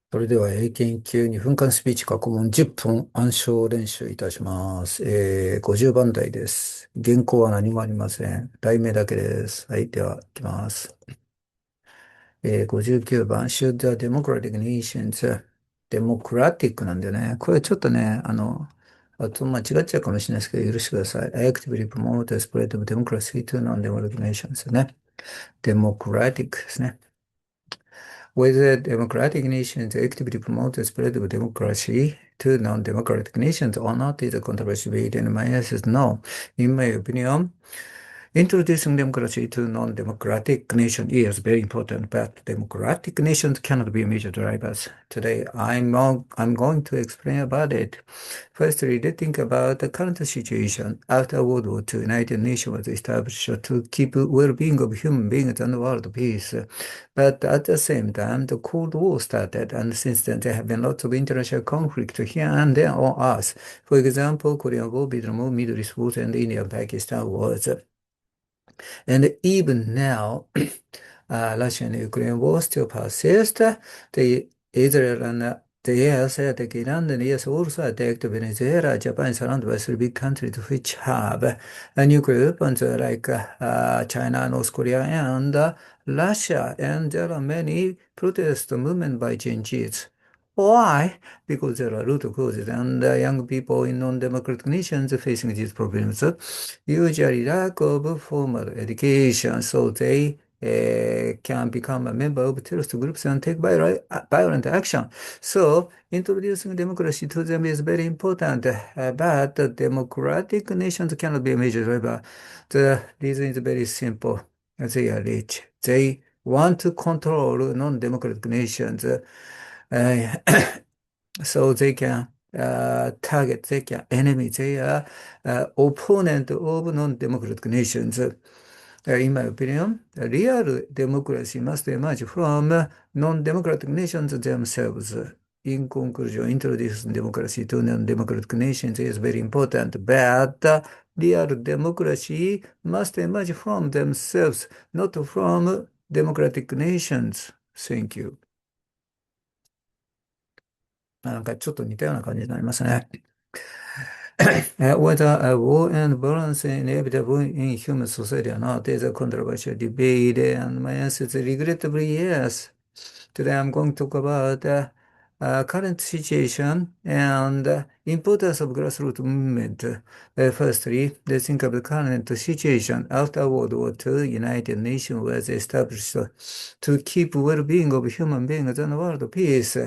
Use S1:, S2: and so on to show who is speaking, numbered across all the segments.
S1: それでは、英検1級2分間スピーチ過去問10本暗唱練習いたします。50番台です。原稿は何もありません。題名だけです。はい、では、いきます。59番、Should the democratic nations, デモクラティックなんだよね。これちょっとね、間違っちゃうかもしれないですけど、許してください。actively promote the spread of democracy to non-democratic nations ですね。デモクラティックですね。Whether democratic nations actively promote the spread of democracy to non-democratic nations or not is a controversial debate, and my answer is no. In my opinion, introducing democracy to non-democratic nations is very important, but democratic nations cannot be major drivers. Today, I'm going to explain about it. Firstly, let's think about the current situation. After World War II, United Nations was established to keep well-being of human beings and world peace. But at the same time, the Cold War started, and since then there have been lots of international conflict here and there on Earth. For example, Korean War, Vietnam War, Middle East War, and India and Pakistan wars. And even now, Russia and Ukraine war still persist. The Israel and the US attack Iran and US also attacked Venezuela. Japan is surrounded by three big countries which have nuclear weapons like China, North Korea, and Russia. And there are many protest movements by Gen Zs. Why? Because there are root causes, and young people in non-democratic nations facing these problems usually lack of formal education, so they can become a member of terrorist groups and take violent action. So, introducing democracy to them is very important, but democratic nations cannot be a major driver. The reason is very simple. They are rich. They want to control non-democratic nations. Uh, so they can target, they can enemy, they are opponent of non-democratic nations. In my opinion, real democracy must emerge from non-democratic nations themselves. In conclusion, introducing democracy to non-democratic nations is very important, but real democracy must emerge from themselves, not from democratic nations. Thank you. なんかちょっと似たような感じになりますね。Whether a war and balance is inevitable in human society or not is a controversial debate, and my answer is regrettably yes. Today I'm going to talk about current situation and importance of grassroots movement. Firstly, let's think of the current situation. After World War II, United Nations was established to keep well-being of human beings and world peace.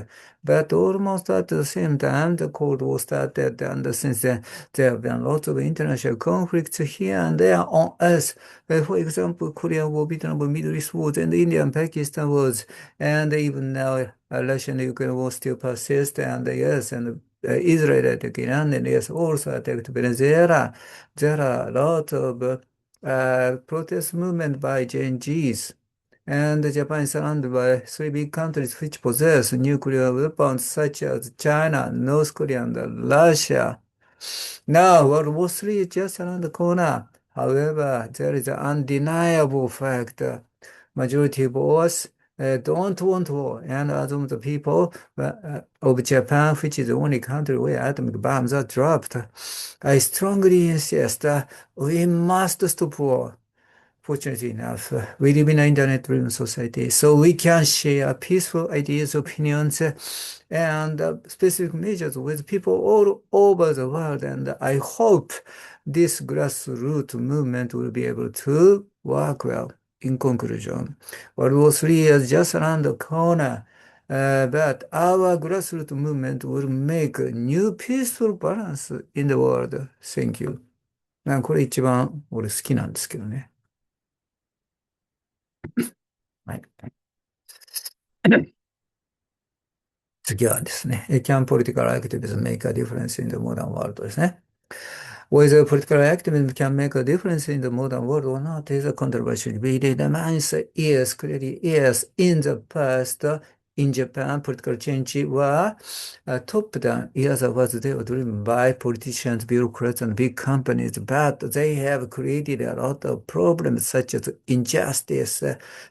S1: But almost at the same time, the Cold War started, and since then, there have been lots of international conflicts here and there on Earth. For example, Korean War, Vietnam War, Middle East wars, and India and Pakistan wars. And even now, Russia and Ukraine war still persist, and yes, and Israel attacked Iran, and yes, also attacked Venezuela. There are a lot of protest movement by Gen Zs. And Japan is surrounded by three big countries which possess nuclear weapons such as China, North Korea, and Russia. Now, World War III is just around the corner. However, there is an undeniable fact. Majority of us don't want war. And as of the people of Japan, which is the only country where atomic bombs are dropped, I strongly insist we must stop war. Fortunately enough, we live in an internet-driven society, so we can share peaceful ideas, opinions, and specific measures with people all over the world. And I hope this grassroots movement will be able to work well. In conclusion, World War III is just around the corner, but our grassroots movement will make a new peaceful balance in the world. Thank you. これ一番俺好きなんですけどね。はい。次はですね、Can political activism make a difference in the modern world ですね。Whether political activism can make a difference in the modern world or not is a controversial debate. The answer is clearly yes. In the past, in Japan, political change were top down. In other words, they were driven by politicians, bureaucrats, and big companies, but they have created a lot of problems such as injustice,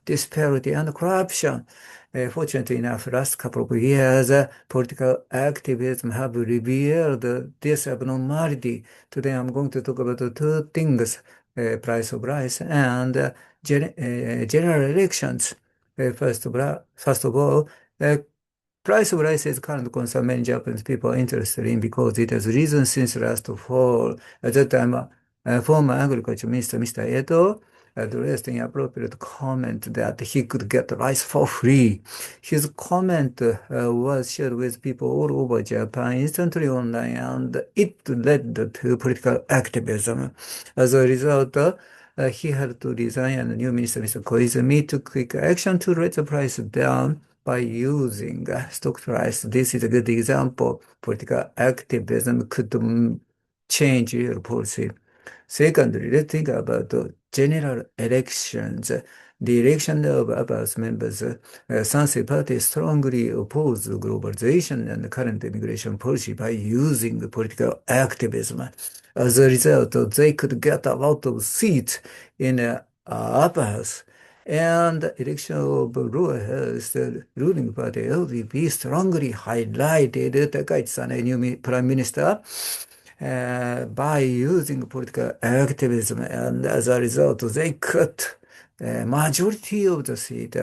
S1: disparity, and corruption. Fortunately enough, last couple of years, political activism have revealed this abnormality. Today, I'm going to talk about two things, price of rice and general elections. First of all, price of rice is current concern many Japanese people are interested in because it has risen since last fall. At that time, former Agriculture Minister Mr. Edo addressed an appropriate comment that he could get rice for free. His comment was shared with people all over Japan instantly online, and it led to political activism. As a result, he had to resign, and the new minister, Mr. Koizumi, took quick action to raise the price down by using stock price. This is a good example. Political activism could change your policy. Secondly, let's think about the general elections. The election of ABA's members, Sanse Party strongly oppose globalization and current immigration policy by using political activism. As a result, they could get a lot of seats in upper house. And election of lower house, the ruling party LDP strongly highlighted Takaichi-san, a new prime minister, by using political activism, and as a result, they cut majority of the seat.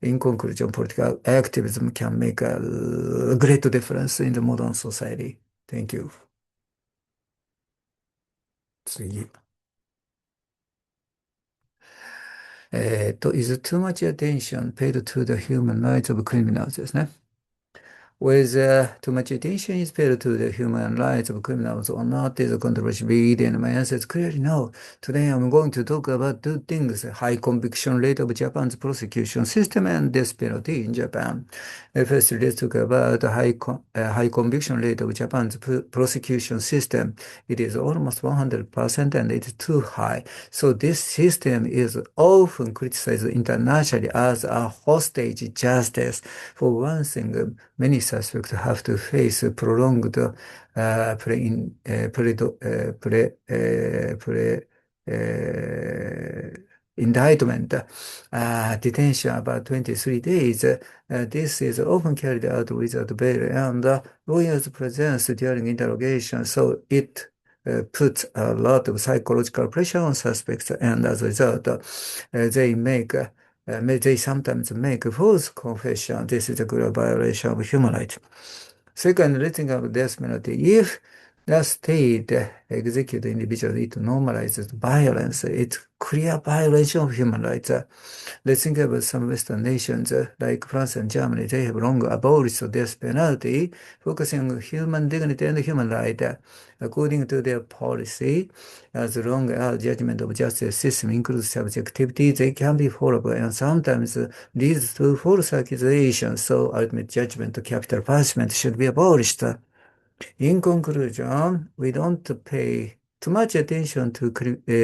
S1: In conclusion, political activism can make a great difference in the modern society. Thank you. 次。is too much attention paid to the human rights of criminals ですね。Whether too much attention is paid to the human rights of criminals or not is a controversial bid, and my answer is clearly no. Today I'm going to talk about two things, high conviction rate of Japan's prosecution system and death penalty in Japan. First, let's talk about the high conviction rate of Japan's prosecution system. It is almost 100% and it is too high. So this system is often criticized internationally as a hostage justice. For one thing, many suspects have to face prolonged pre, pre, pre, pre, indictment, detention about 23 days. This is often carried out without bail and lawyers' presence during interrogation, so it puts a lot of psychological pressure on suspects, and as a result, they sometimes make false confession. This is a clear violation of human rights. Second, letting of death penalty. If the state execute individuals, it normalizes violence. It's clear violation of human rights. Let's think about some Western nations like France and Germany. They have long abolished the death penalty, focusing on human dignity and human rights. According to their policy, as long as judgment of justice system includes subjectivity, they can be horrible and sometimes leads to false accusations. So ultimate judgment, capital punishment should be abolished. In conclusion, we don't pay too much attention to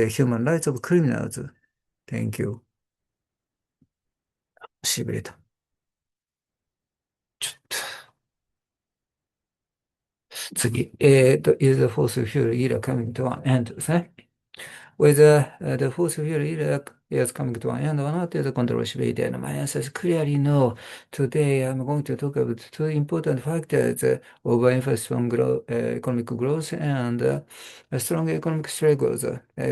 S1: human rights of criminals. Thank you. しびれた。ちょっと。次。is the fossil fuel era coming to an end ですね。Whether the fossil fuel era is coming to an end or not is a controversial debate, and my answer is clearly no. Today, I'm going to talk about two important factors of emphasis on economic growth and strong economic struggles.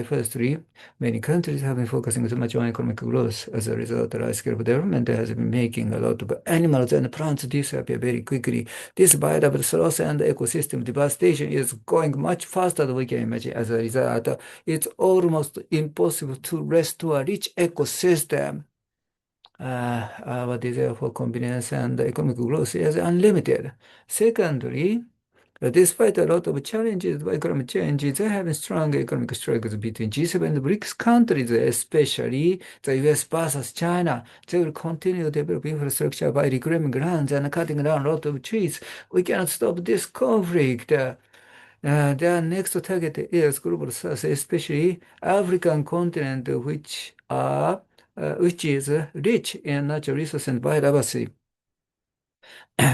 S1: Firstly, many countries have been focusing too much on economic growth. As a result, large-scale development has been making a lot of animals and plants disappear very quickly. This biodiversity loss and ecosystem devastation is going much faster than we can imagine. As a result, it's almost impossible to restore a rich ecosystem. Our desire for convenience and economic growth is unlimited. Secondly, despite a lot of challenges by climate change, there have been strong economic struggles between G7 and BRICS countries, especially the US versus China. They will continue to develop infrastructure by reclaiming lands and cutting down a lot of trees. We cannot stop this conflict. Their next target is global south, especially African continent, which is rich in natural resources and biodiversity.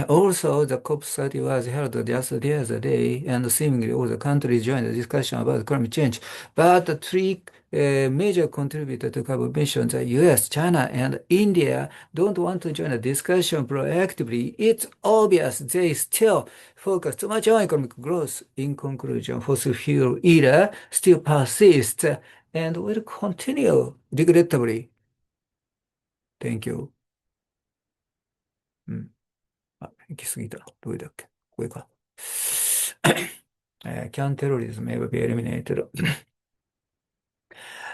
S1: Also, the COP30 was held just the other day, and seemingly all the countries joined the discussion about climate change. But the three major contributors to carbon emissions, the US, China, and India, don't want to join the discussion proactively. It's obvious they still focus too much on economic growth. In conclusion, fossil fuel era still persists and will continue regrettably. Thank you. うん。あ、行き過ぎた。どれだっけこれか。Can terrorism ever be eliminated?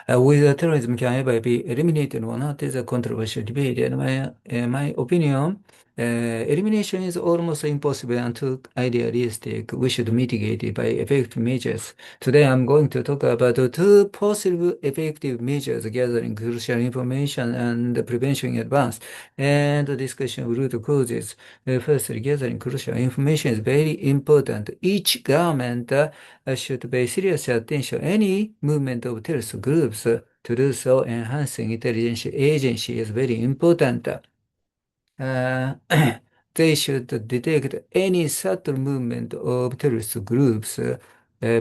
S1: Whether terrorism can ever be eliminated or not is a controversial debate. In my opinion, elimination is almost impossible and too idealistic. We should mitigate it by effective measures. Today, I'm going to talk about two possible effective measures: gathering crucial information and prevention in advance, and the discussion of root causes. Firstly, gathering crucial information is very important. Each government should pay serious attention any movement of terrorist groups. To do so, enhancing intelligence agency is very important. Uh, they should detect any subtle movement of terrorist groups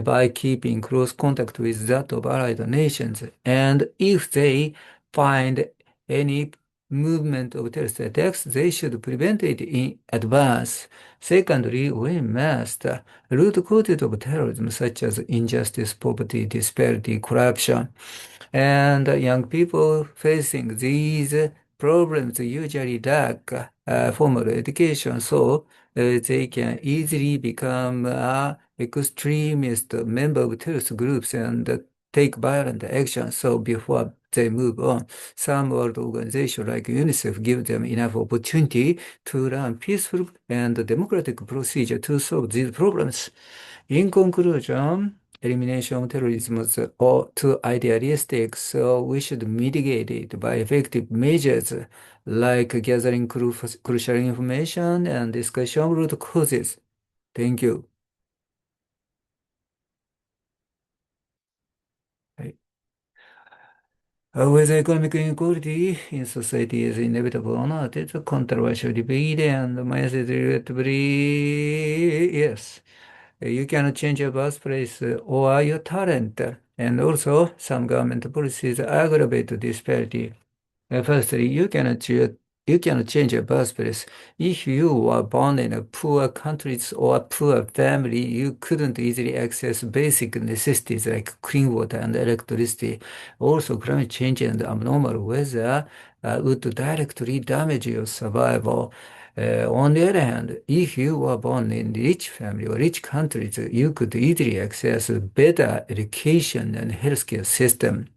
S1: by keeping close contact with that of allied nations. And if they find any movement of terrorist attacks, they should prevent it in advance. Secondly, we must root causes of terrorism, such as injustice, poverty, disparity, corruption, and young people facing these problems usually lack formal education, so they can easily become extremist member of terrorist groups and take violent action. So before they move on, some world organizations like UNICEF give them enough opportunity to run peaceful and democratic procedure to solve these problems. In conclusion, elimination of terrorism is too idealistic, so we should mitigate it by effective measures like gathering crucial information and discussion of root causes. Thank you. はい。Whether economic inequality in society is inevitable or not, it's a controversial debate, and my answer is relatively yes. You can change your birthplace or your talent. And also, some government policies aggravate disparity. Firstly, you can change your birthplace. If you were born in a poor country or a poor family, you couldn't easily access basic necessities like clean water and electricity. Also, climate change and abnormal weather would directly damage your survival. On the other hand, if you were born in rich family or rich countries, you could easily access better education and healthcare system.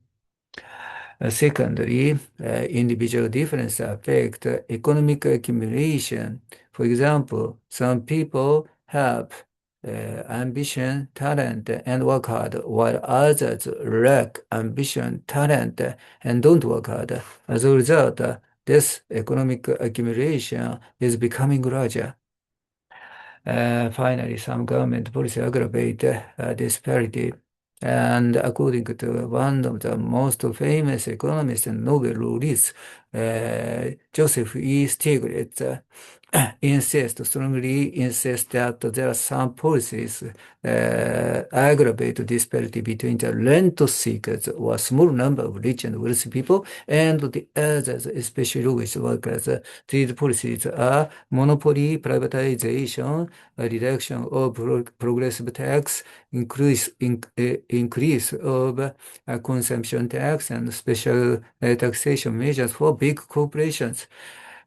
S1: Secondly, individual differences affect economic accumulation. For example, some people have ambition, talent, and work hard, while others lack ambition, talent, and don't work hard. As a result, this economic accumulation is becoming larger. Finally, some government policy aggravate disparity. And according to one of the most famous economists and Nobel laureates, Joseph E. Stiglitz, strongly insist that there are some policies aggravate disparity between the rent seekers or a small number of rich and wealthy people and the others, especially rich workers. These policies are monopoly, privatization, a reduction of progressive tax, increase of consumption tax, and special taxation measures for big corporations.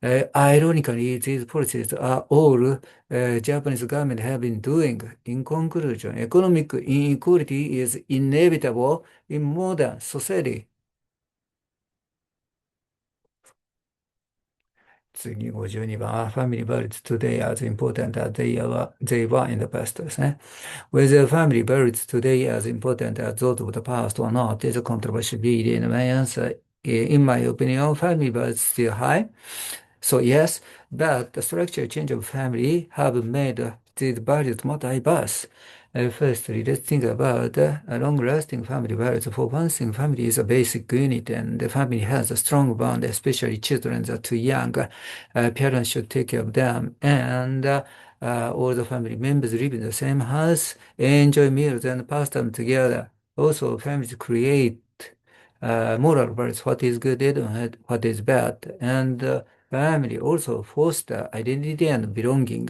S1: Ironically, these policies are all Japanese government have been doing. In conclusion, economic inequality is inevitable in modern society. 次、52番、Family values today as important as they were in the past ですね。Whether family values today as important as those of the past or not is a controversial debate. In my answer, in my opinion, family values still high. So yes, but the structural change of family have made these values more diverse. Firstly, let's think about a long-lasting family values. For one thing, family is a basic unit, and the family has a strong bond, especially children that are too young. Parents should take care of them, and all the family members live in the same house, enjoy meals and pass time together. Also, families create moral values, what is good and what is bad, and family also foster identity and belonging.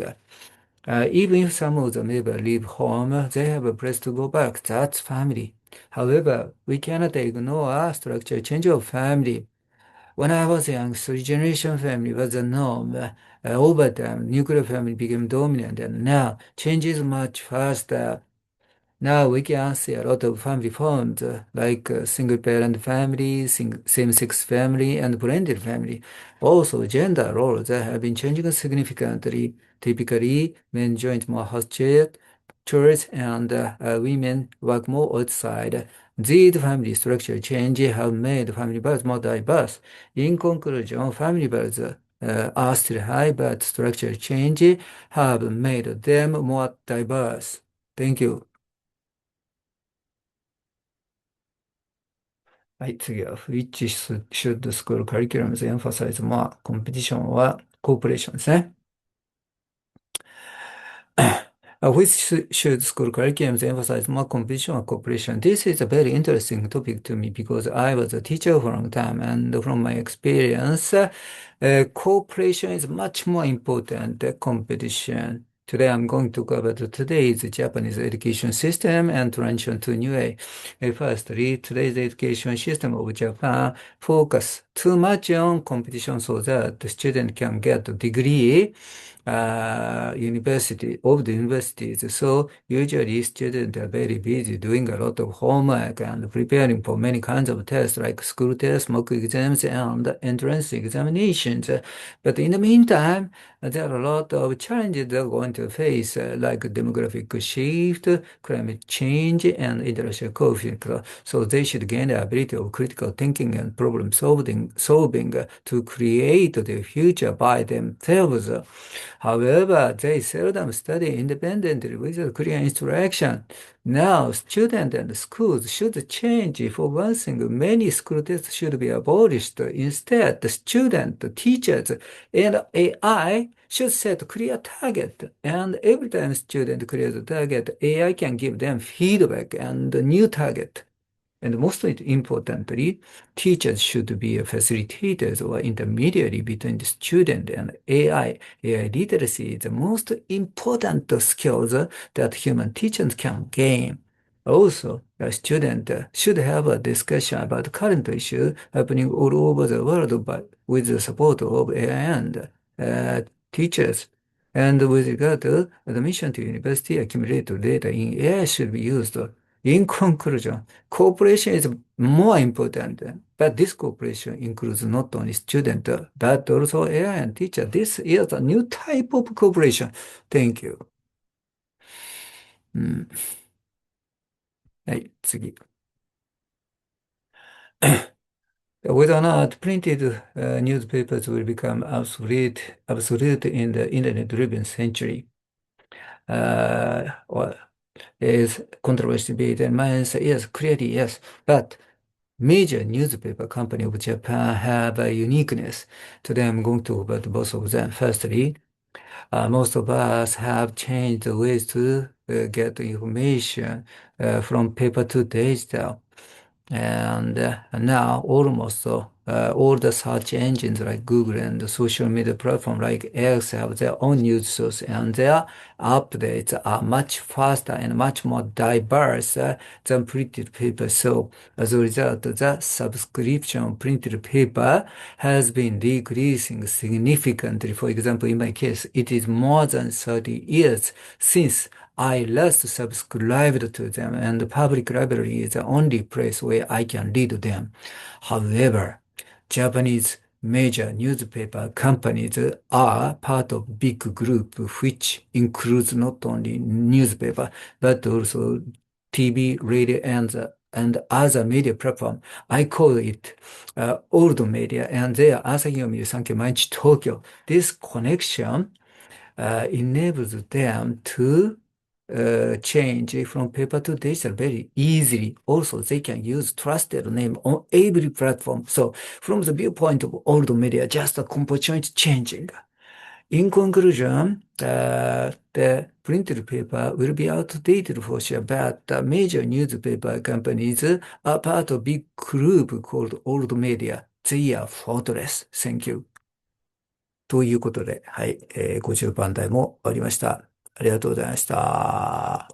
S1: Even if some of them never leave home, they have a place to go back. That's family. However, we cannot ignore our structure change of family. When I was young, three-generation family was the norm. Over time, nuclear family became dominant, and now change is much faster. Now we can see a lot of family forms like single-parent family, same-sex family, and blended family. Also, gender roles have been changing significantly. Typically, men join more house chores and women work more outside. These family structure changes have made family values more diverse. In conclusion, family values are still high, but structure changes have made them more diverse. Thank you. はい、次は、which should school curriculums emphasize more? コンペティションはコーポレーションですね。Which should school curriculums emphasize more competition or cooperation? This is a very interesting topic to me because I was a teacher for a long time, and from my experience, cooperation is much more important than competition. Today, I'm going to cover today's Japanese education system and transition to new way. Firstly, today's education system of Japan focus too much on competition so that the student can get a degree university of the universities. So usually students are very busy doing a lot of homework and preparing for many kinds of tests like school tests, mock exams, and entrance examinations. But in the meantime, there are a lot of challenges they're going to face, like demographic shift, climate change, and international conflict. So they should gain the ability of critical thinking and problem solving to create the future by themselves. However, they seldom study independently without clear instruction. Now, students and schools should change. For one thing, many school tests should be abolished. Instead, the student, teachers, and AI should set clear target. And every time student clears the target, AI can give them feedback and a new target. And most importantly, teachers should be facilitators or intermediary between the student and AI. AI literacy is the most important skills that human teachers can gain. Also, a student should have a discussion about current issues happening all over the world with the support of AI and uh, teachers. And with regard to admission to university, accumulated data in AI should be used. In conclusion, cooperation is more important, but this cooperation includes not only student, but also AI and teacher. This is a new type of cooperation. Thank you. うん。はい、次。Whether or not printed newspapers will become obsolete in the internet-driven century, or is controversy debate. And my answer is clearly yes. But major newspaper company of Japan have a uniqueness. Today I'm going to talk about both of them. Firstly, most of us have changed the ways to get information from paper to digital. And now almost all the search engines like Google and the social media platform like X have their own news source, and their updates are much faster and much more diverse than printed paper. So as a result, the subscription of printed paper has been decreasing significantly. For example, in my case, it is more than 30 years since I last subscribed to them, and the public library is the only place where I can read them. However, Japanese major newspaper companies are part of big group which includes not only newspaper but also TV, radio, and other media platform. I call it old media, and they are Asahi Yomiuri, Sankei, Mainichi, Tokyo. This connection enables them to change from paper to digital very easily. Also, they can use trusted name on every platform. So, from the viewpoint of old media, just a component changing. In conclusion, the printed paper will be outdated for sure, but the major newspaper companies are part of a big group called old media. They are fortress. Thank you. ということで、はい、50番台も終わりました。ありがとうございました。